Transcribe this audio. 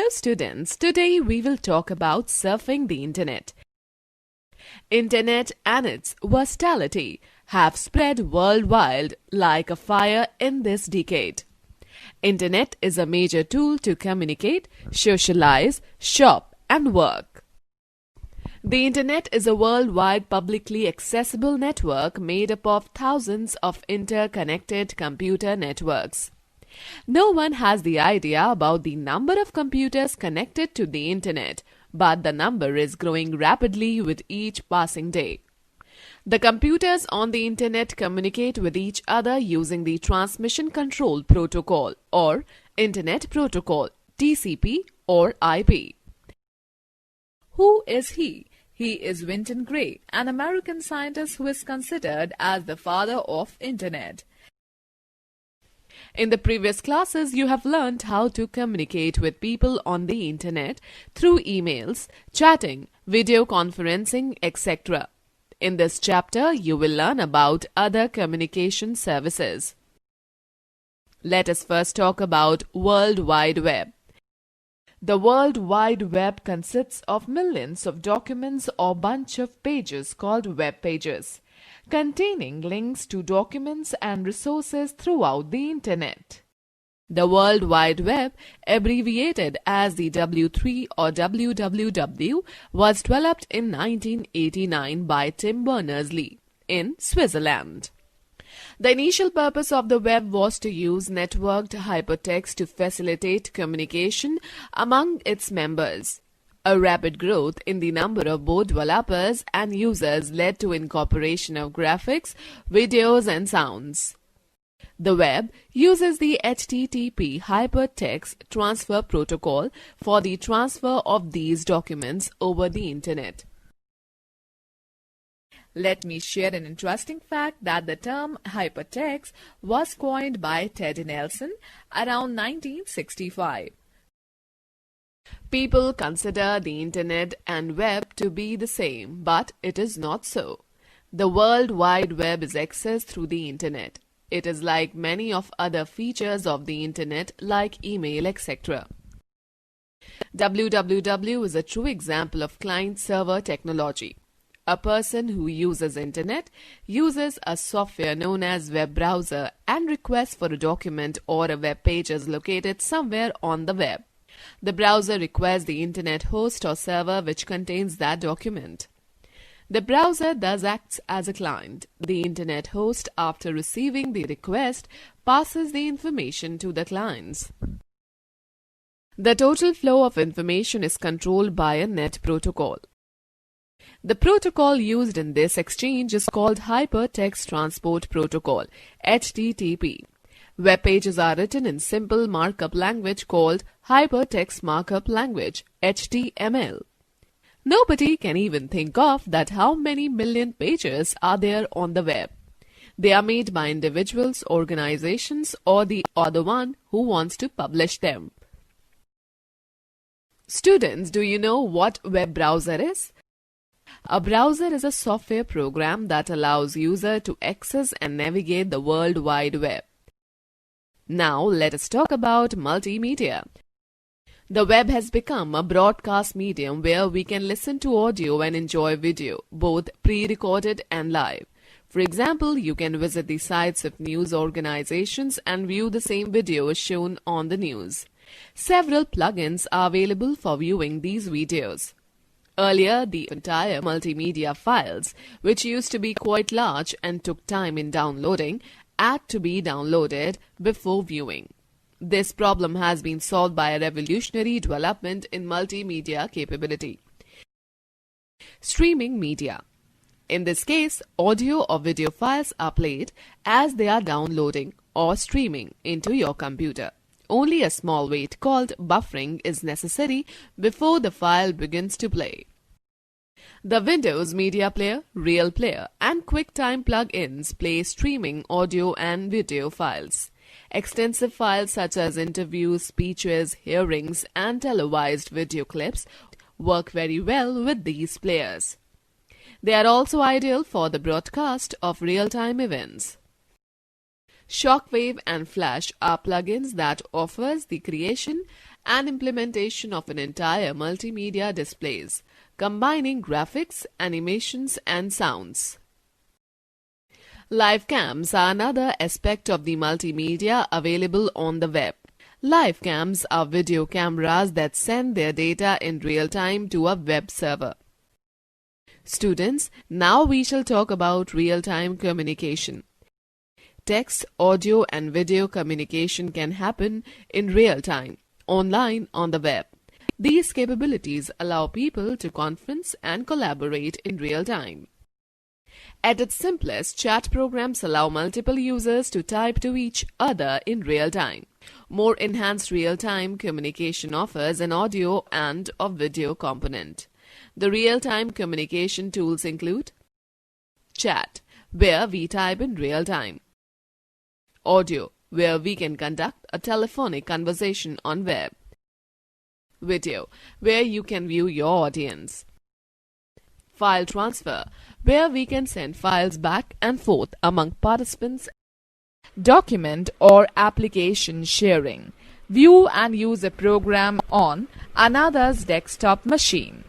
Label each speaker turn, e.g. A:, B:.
A: Hello students, today we will talk about surfing the internet. Internet and its versatility have spread worldwide like a fire in this decade. Internet is a major tool to communicate, socialize, shop and work. The internet is a worldwide publicly accessible network made up of thousands of interconnected computer networks. No one has the idea about the number of computers connected to the internet, but the number is growing rapidly with each passing day. The computers on the internet communicate with each other using the Transmission Control Protocol or Internet Protocol, TCP or IP. Who is he? He is Winton Gray, an American scientist who is considered as the father of Internet. In the previous classes, you have learned how to communicate with people on the internet through emails, chatting, video conferencing, etc. In this chapter, you will learn about other communication services. Let us first talk about World Wide Web. The World Wide Web consists of millions of documents or bunch of pages called web pages, containing links to documents and resources throughout the internet. The World Wide Web, abbreviated as the W3 or WWW, was developed in 1989 by Tim Berners-Lee in Switzerland. The initial purpose of the web was to use networked hypertext to facilitate communication among its members. A rapid growth in the number of both developers and users led to incorporation of graphics, videos and sounds. The web uses the HTTP Hypertext Transfer Protocol for the transfer of these documents over the internet. Let me share an interesting fact that the term hypertext was coined by Ted Nelson around 1965. People consider the internet and web to be the same, but it is not so. The World Wide Web is accessed through the internet. It is like many of other features of the internet like email, etc. WWW is a true example of client-server technology. A person who uses internet uses a software known as web browser and requests for a document or a web page is located somewhere on the web. The browser requests the internet host or server which contains that document. The browser thus acts as a client. The internet host, after receiving the request, passes the information to the clients. The total flow of information is controlled by a net protocol. The protocol used in this exchange is called Hypertext Transport Protocol, HTTP. Web pages are written in simple markup language called Hypertext Markup Language, HTML. Nobody can even think of that how many million pages are there on the web. They are made by individuals, organizations, or the other one who wants to publish them. Students, do you know what web browser is? A browser is a software program that allows user to access and navigate the World Wide Web. Now let us talk about multimedia. The web has become a broadcast medium where we can listen to audio and enjoy video, both pre-recorded and live. For example, you can visit the sites of news organizations and view the same video shown on the news. Several plugins are available for viewing these videos. Earlier, the entire multimedia files, which used to be quite large and took time in downloading, had to be downloaded before viewing. This problem has been solved by a revolutionary development in multimedia capability. Streaming media. In this case, audio or video files are played as they are downloading or streaming into your computer. Only a small wait called buffering is necessary before the file begins to play. The Windows Media Player, Real Player, and QuickTime plugins play streaming audio and video files. Extensive files such as interviews, speeches, hearings, and televised video clips work very well with these players. They are also ideal for the broadcast of real-time events. Shockwave and Flash are plugins that offers the creation and implementation of an entire multimedia displays, combining graphics, animations, and sounds. Live cams are another aspect of the multimedia available on the web. Live cams are video cameras that send their data in real time to a web server. Students, now we shall talk about real-time communication. Text, audio, and video communication can happen in real time, online, on the web. These capabilities allow people to conference and collaborate in real time. At its simplest, chat programs allow multiple users to type to each other in real time. More enhanced real-time communication offers an audio and a video component. The real-time communication tools include chat, where we type in real time; audio, where we can conduct a telephonic conversation on web; video, where you can view your audience; file transfer, where we can send files back and forth among participants;
B: document or application sharing. View and use a program on another's desktop machine.